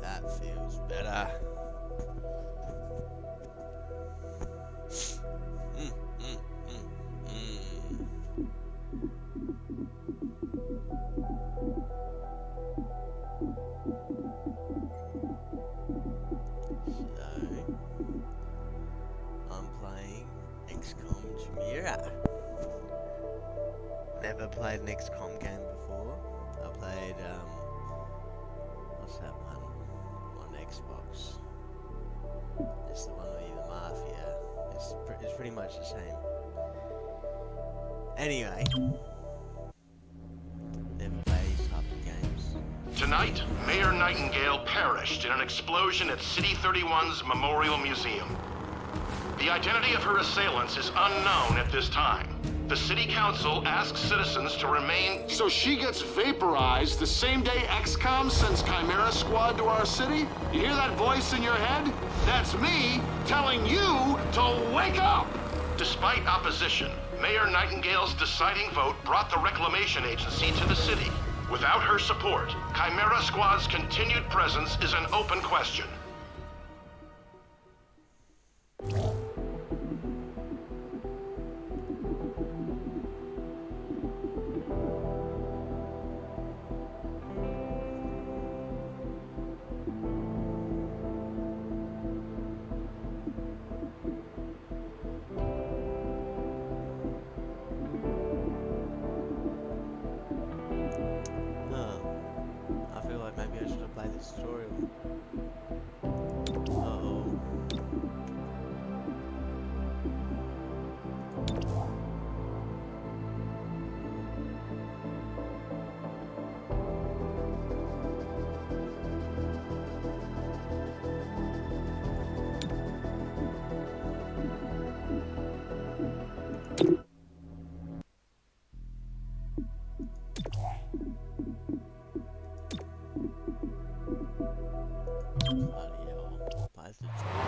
That feels better. I'm playing XCOM Chimera. Never played an XCOM game before. I played, what's that one? On Xbox. It's the one with the Mafia. It's pretty much the same. Anyway. Never played these type of games. Tonight, Mayor Nightingale perished in an explosion at City 31's Memorial Museum. The identity of her assailants is unknown at this time. The City Council asks citizens to remain... So she gets vaporized the same day XCOM sends Chimera Squad to our city? You hear that voice in your head? That's me telling you to wake up! Despite opposition, Mayor Nightingale's deciding vote brought the Reclamation Agency to the city. Without her support, Chimera Squad's continued presence is an open question. I feel like maybe I should have played this tutorial. Uh-oh. Bloody hell. Plays the tutorial.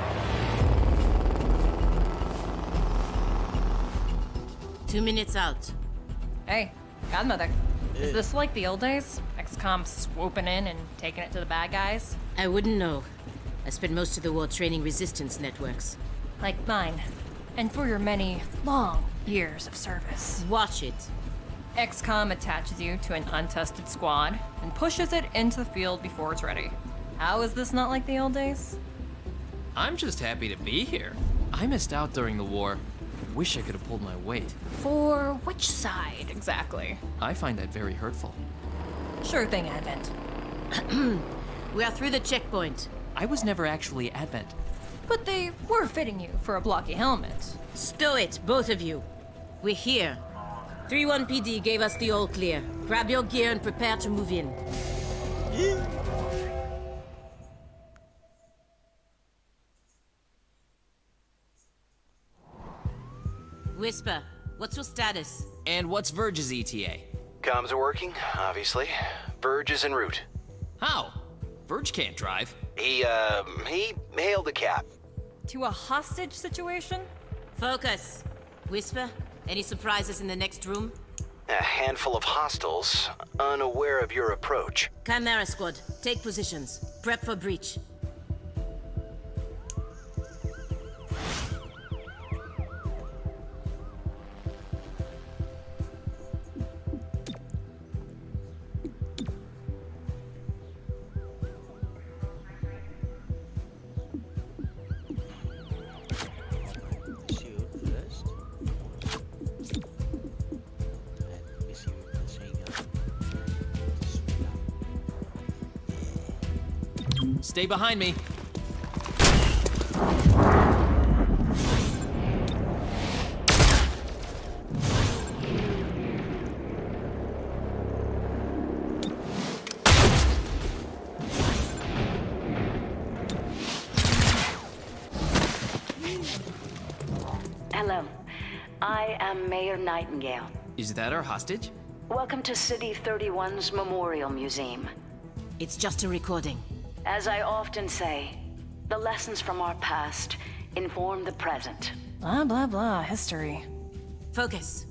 2 minutes out. Hey, Godmother. Is this like the old days? XCOM swooping in and taking it to the bad guys? I wouldn't know. I spent most of the war training resistance networks. Like mine. And for your many, long years of service. Watch it. XCOM attaches you to an untested squad and pushes it into the field before it's ready. How is this not like the old days? I'm just happy to be here. I missed out during the war. Wish I could have pulled my weight. For which side, exactly? I find that very hurtful. Sure thing, Advent. We are through the checkpoint. I was never actually Advent. But they were fitting you for a blocky helmet. Stow it, both of you. We're here. 3-1 PD gave us the all clear. Grab your gear and prepare to move in. Whisper, what's your status? And what's Verge's ETA? Comms are working, obviously. Verge is en route. How? Verge can't drive. He hailed a cab. To a hostage situation? Focus. Whisper, any surprises in the next room? A handful of hostiles, unaware of your approach. Chimera Squad, take positions. Prep for breach. Shield first. And missing with the machine gun. Just Stay behind me. Hello. I am Mayor Nightingale. Is that our hostage? Welcome to City 31's Memorial Museum. It's just a recording. As I often say, the lessons from our past inform the present. Blah, blah, blah, history. Focus.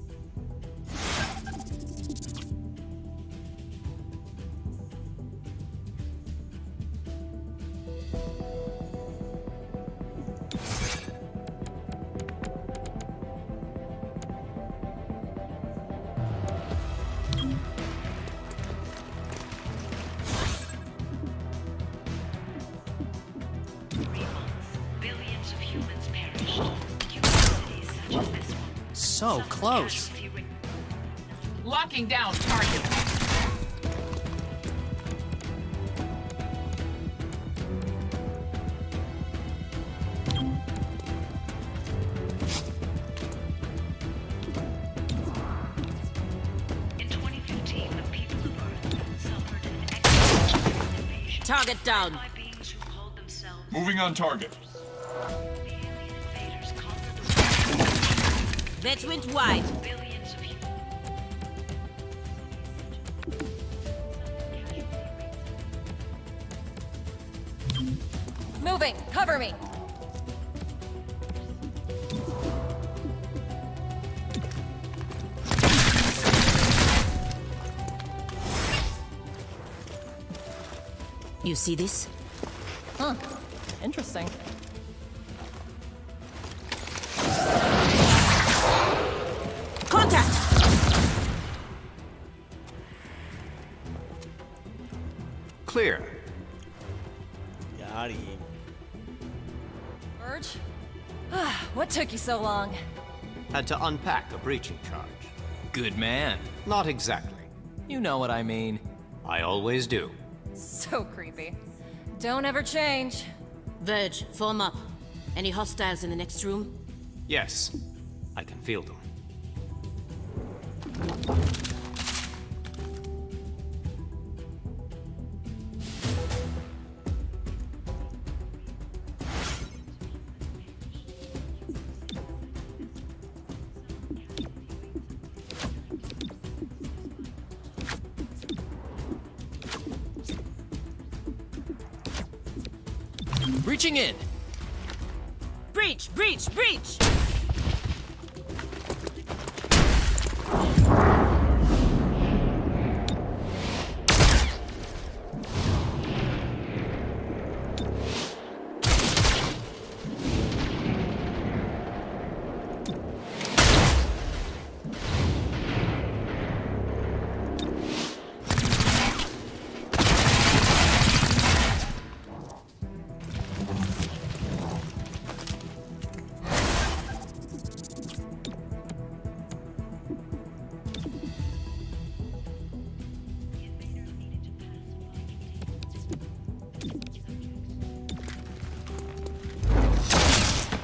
so close. Locking down target. In 2015, the people of Earth suffered an extraterrestrial invasion Target down. by beings who called themselves Moving on target. the alien invaders conquered the world. Vet went wide. Billions of humans. Moving! Cover me! You see this? Huh. Interesting. Contact! Clear. Got him. Verge? What took you so long? Had to unpack a breaching charge. Good man. Not exactly. You know what I mean. I always do. So creepy. Don't ever change. Verge, form up. Any hostiles in the next room? Yes, I can feel them. Reaching in. Breach! Breach! Breach!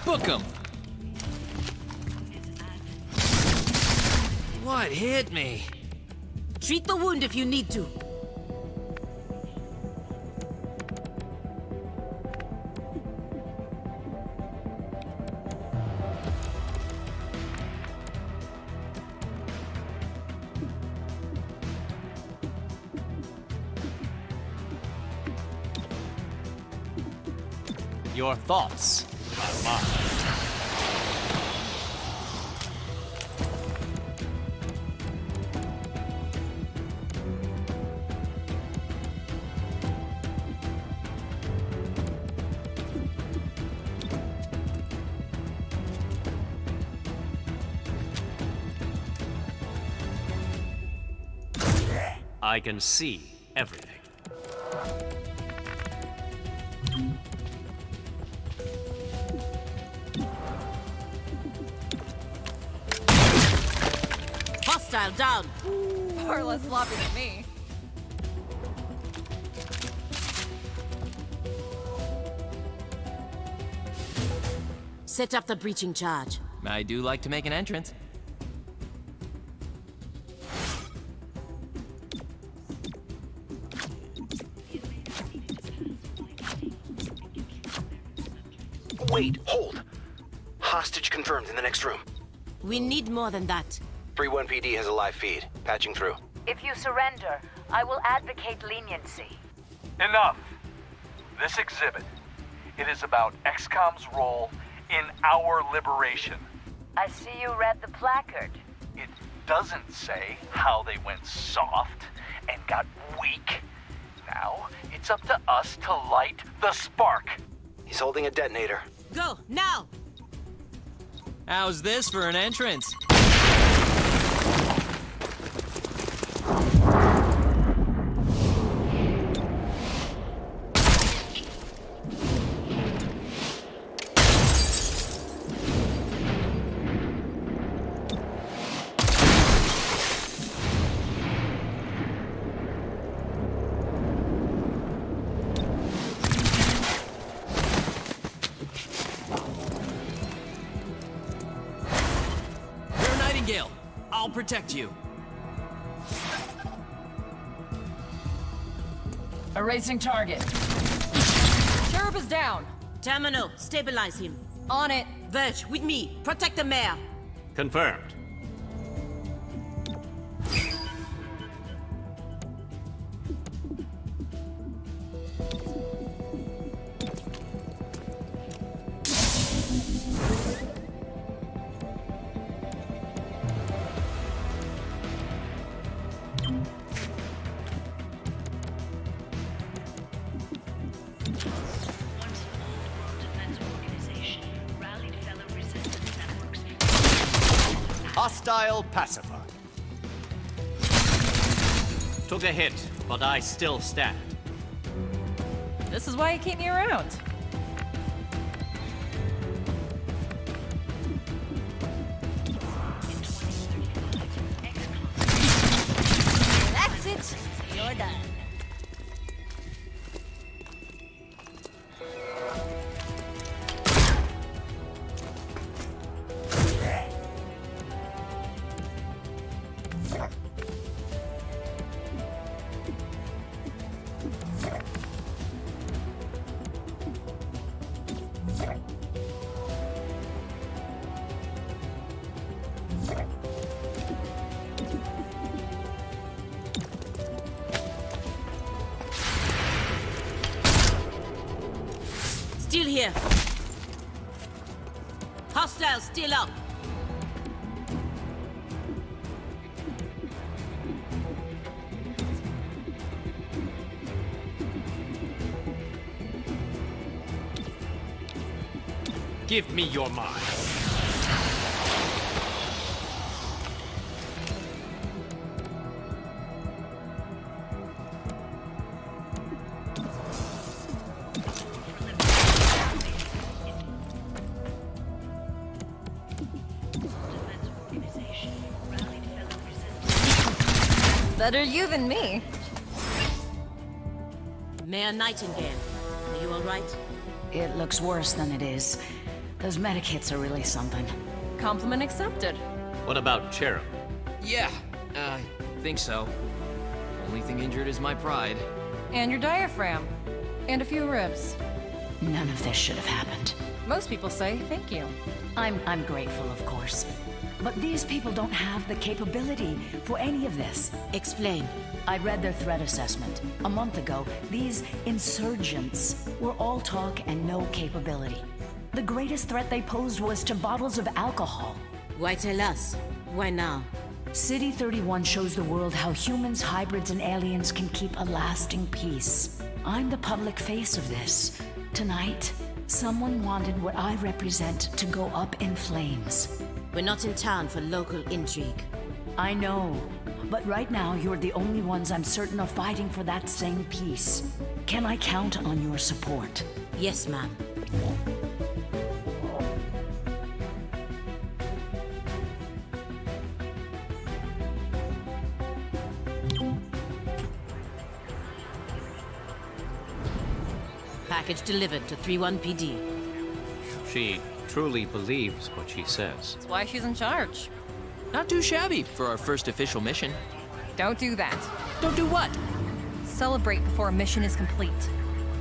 Book 'em. What hit me? Treat the wound if you need to. Your thoughts are mine. I can see everything. Hostile down. Far less sloppy than me. Set up the breaching charge. I do like to make an entrance. Wait, hold. Hostage confirmed in the next room. We need more than that. 3-1 PD has a live feed. Patching through. If you surrender, I will advocate leniency. Enough. This exhibit, it is about XCOM's role in our liberation. I see you read the placard. It doesn't say how they went soft and got weak. Now, it's up to us to light the spark. He's holding a detonator. Go, now! How's this for an entrance? Nightingale, I'll protect you. Erasing target. Cherub is down. Terminal, stabilize him. On it. Verge, with me. Protect the mayor. Confirmed. Once an underworld defense organization, rallied fellow resistance networks. Hostile pacified. Took a hit, but I still stand. This is why you keep me around. In 2035, XCOM. That's it. You're done. Still here. Hostile still up. Give me your mind. Defense organization, rallied fellow resistance. Better you than me. Mayor Nightingale, are you all right? It looks worse than it is. Those medikits are really something. Compliment accepted. What about Cherub? Yeah, I think so. Only thing injured is my pride. And your diaphragm. And a few ribs. None of this should have happened. Most people say thank you. I'm grateful, of course. But these people don't have the capability for any of this. Explain. I read their threat assessment. A month ago, these insurgents were all talk and no capability. The greatest threat they posed was to bottles of alcohol. Why tell us? Why now? City 31 shows the world how humans, hybrids, and aliens can keep a lasting peace. I'm the public face of this. Tonight, someone wanted what I represent to go up in flames. We're not in town for local intrigue. I know, but right now you're the only ones I'm certain are fighting for that same peace. Can I count on your support? Yes, ma'am. Package delivered to 31 PD. She truly believes what she says. That's why she's in charge. Not too shabby for our first official mission. Don't do that. Don't do what? Celebrate before a mission is complete.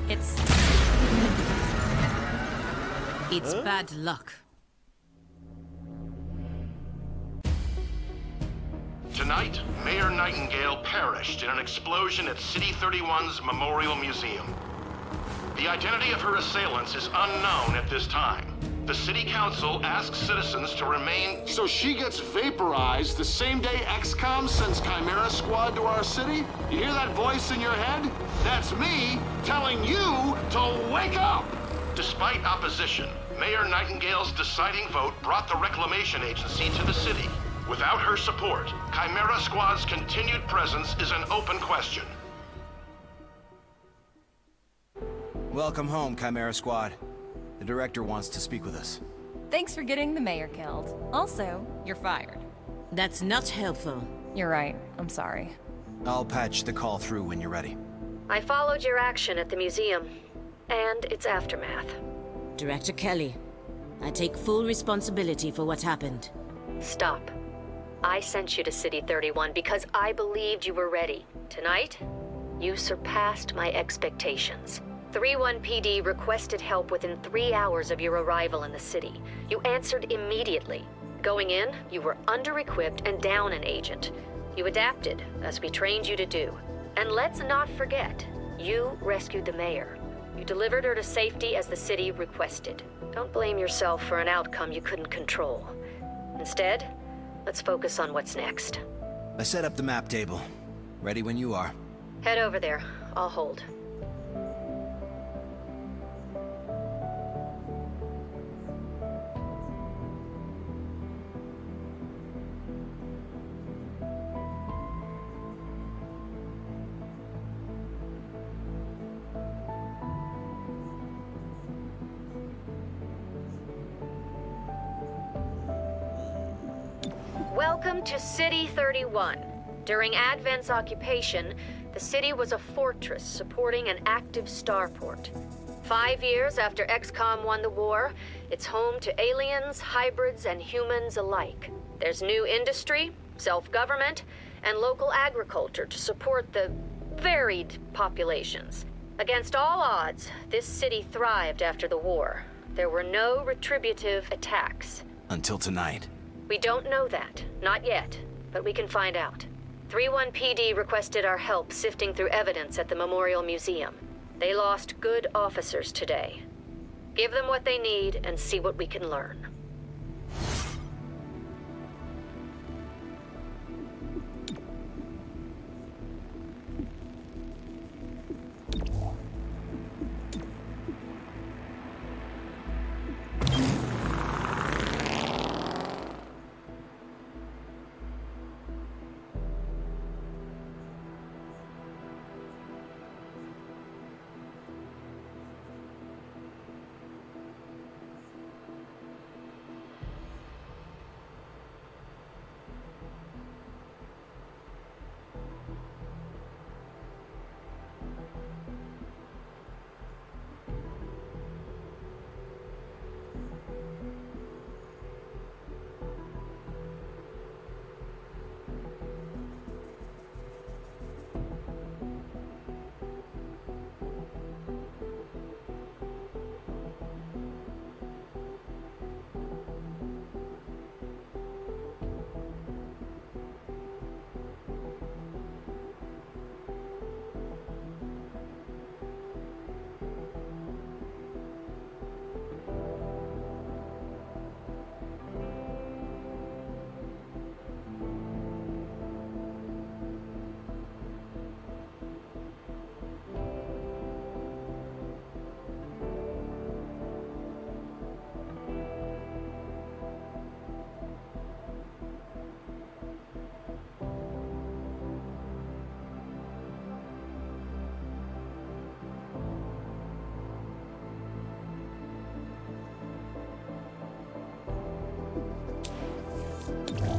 It's bad luck. Tonight, Mayor Nightingale perished in an explosion at City 31's Memorial Museum. The identity of her assailants is unknown at this time. The City Council asks citizens to remain... So she gets vaporized the same day XCOM sends Chimera Squad to our city? You hear that voice in your head? That's me telling you to wake up! Despite opposition, Mayor Nightingale's deciding vote brought the Reclamation Agency to the city. Without her support, Chimera Squad's continued presence is an open question. Welcome home, Chimera Squad. The director wants to speak with us. thanks for getting the mayor killed. Also, you're fired. That's not helpful. You're right. I'm sorry. I'll patch the call through when you're ready. I followed your action at the museum, and its aftermath. Director Kelly, I take full responsibility for what happened. Stop. I sent you to City 31 because I believed you were ready. Tonight, you surpassed my expectations. 3-1 PD requested help within 3 hours of your arrival in the city. You answered immediately. Going in, you were under-equipped and down an agent. You adapted, as we trained you to do. And let's not forget, you rescued the mayor. You delivered her to safety as the city requested. Don't blame yourself for an outcome you couldn't control. Instead, let's focus on what's next. I set up the map table. Ready when you are. Head over there. I'll hold. Welcome to City 31. During Advent's occupation, the city was a fortress supporting an active starport. 5 years after XCOM won the war, it's home to aliens, hybrids, and humans alike. There's new industry, self-government, and local agriculture to support the varied populations. Against all odds, this city thrived after the war. There were no retributive attacks. Until tonight. We don't know that, not yet, but we can find out. 3-1 PD requested our help sifting through evidence at the Memorial Museum. They lost good officers today. Give them what they need and see what we can learn.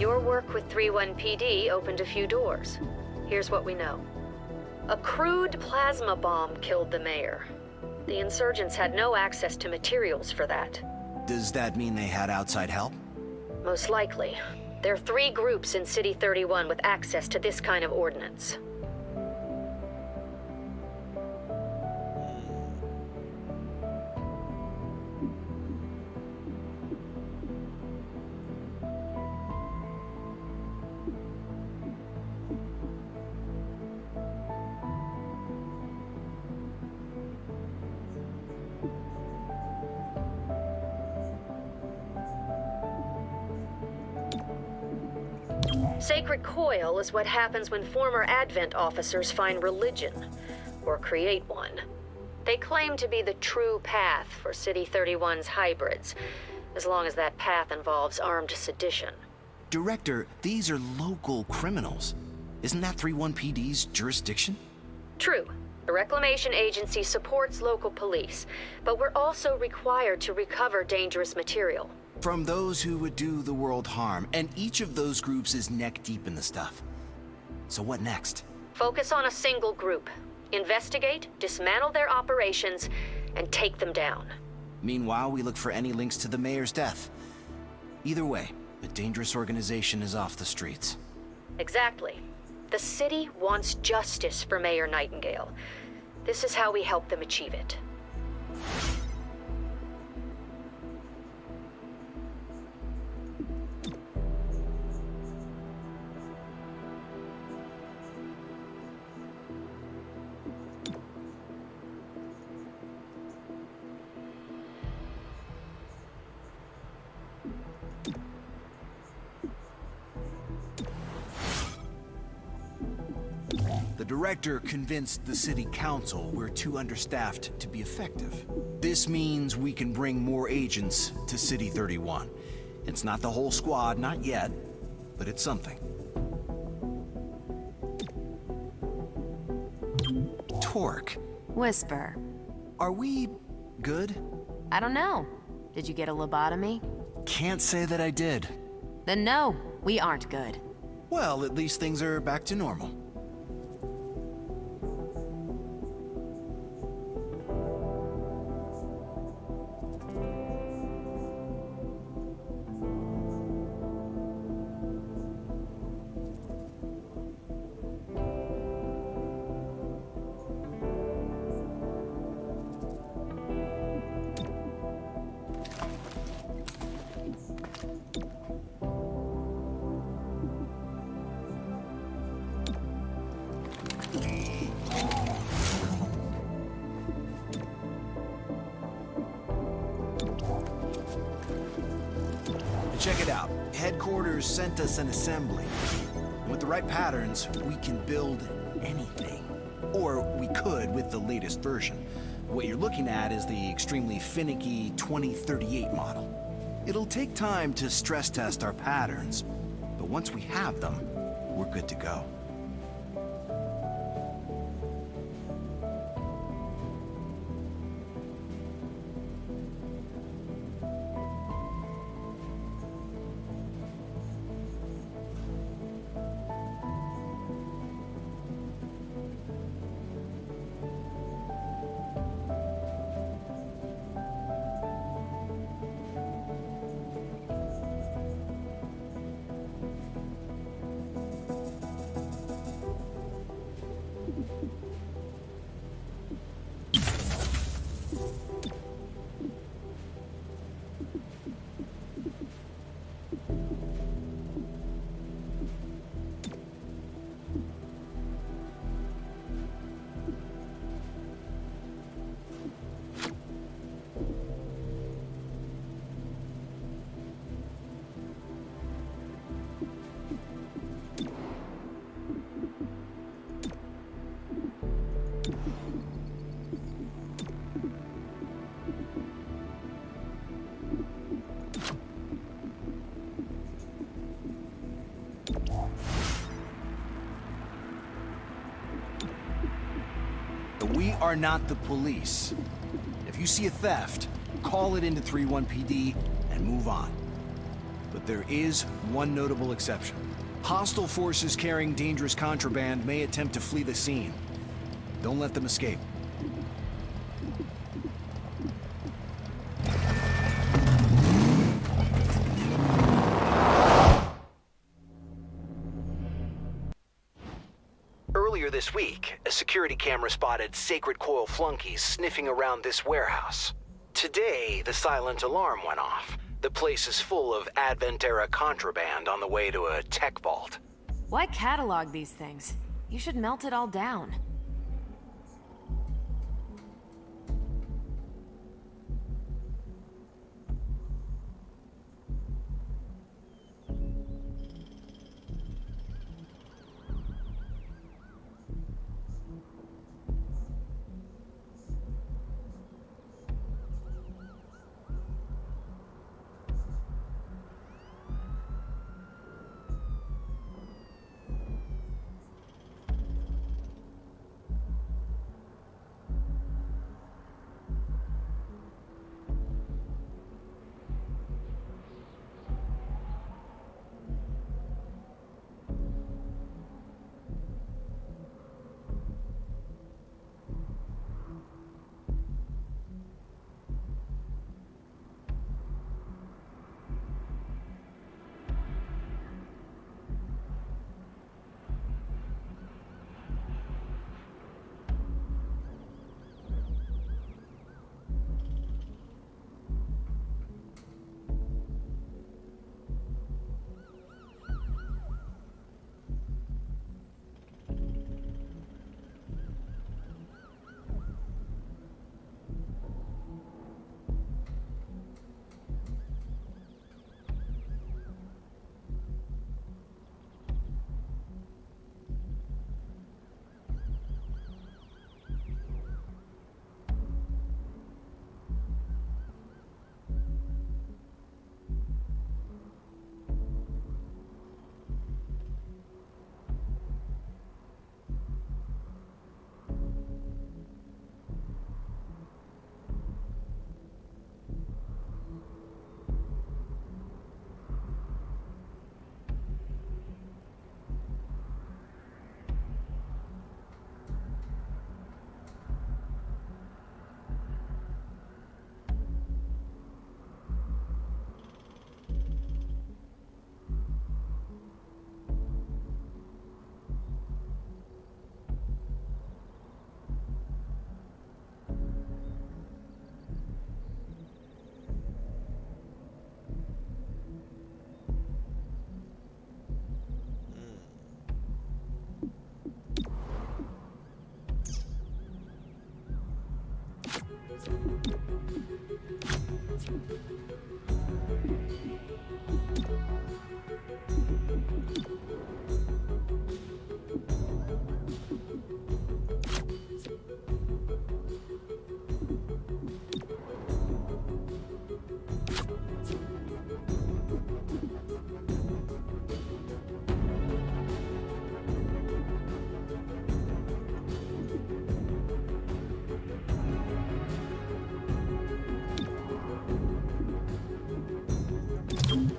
Your work with 3-1 PD opened a few doors. Here's what we know. A crude plasma bomb killed the mayor. The insurgents had no access to materials for that. Does that mean they had outside help? Most likely. There are 3 groups in City 31 with access to this kind of ordnance. Sacred coil is what happens when former Advent officers find religion, or create one. They claim to be the true path for City 31's hybrids, as long as that path involves armed sedition. Director, these are local criminals. Isn't that 3-1 PD's jurisdiction? True. The Reclamation Agency supports local police, but we're also required to recover dangerous material. From those who would do the world harm, and each of those groups is neck deep in the stuff. So what next? Focus on a single group. Investigate, dismantle their operations, and take them down. Meanwhile, we look for any links to the mayor's death. Either way, A dangerous organization is off the streets. Exactly. The city wants justice for Mayor Nightingale. This is how we help them achieve it. The director convinced the city council we're too understaffed to be effective. This means we can bring more agents to City 31. It's not the whole squad, not yet, but it's something. Torque. Whisper. Are we good? I don't know. Did you get a lobotomy? Can't say that I did. Then no, we aren't good. Well, at least things are back to normal. Check it out. Headquarters sent us an assembly. And with the right patterns, we can build anything. Or we could with the latest version. What you're looking at is the extremely finicky 2038 model. It'll take time to stress test our patterns, but once we have them, we're good to go. We are not the police. If you see a theft, call it into 31 PD and move on. But there is one notable exception. Hostile forces carrying dangerous contraband may attempt to flee the scene. Don't let them escape. Earlier this week, a security camera spotted Sacred Coil flunkies sniffing around this warehouse. Today, the silent alarm went off. The place is full of Advent-era contraband on the way to a tech vault. Why catalog these things? You should melt it all down.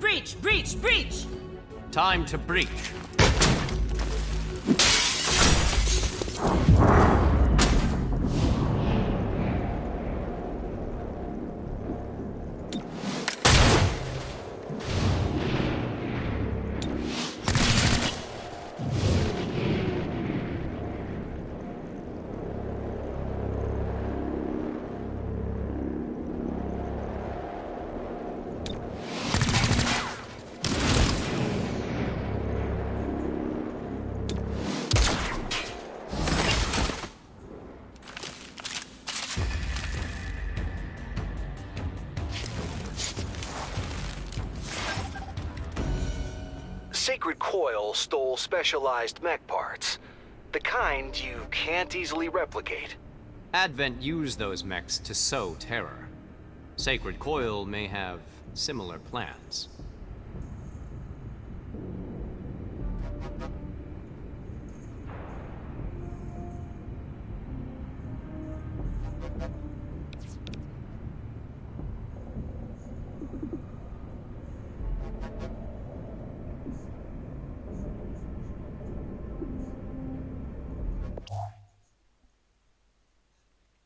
Breach! Breach! Breach! Time to breach. Sacred Coil stole specialized mech parts. The kind you can't easily replicate. Advent used those mechs to sow terror. Sacred Coil may have similar plans.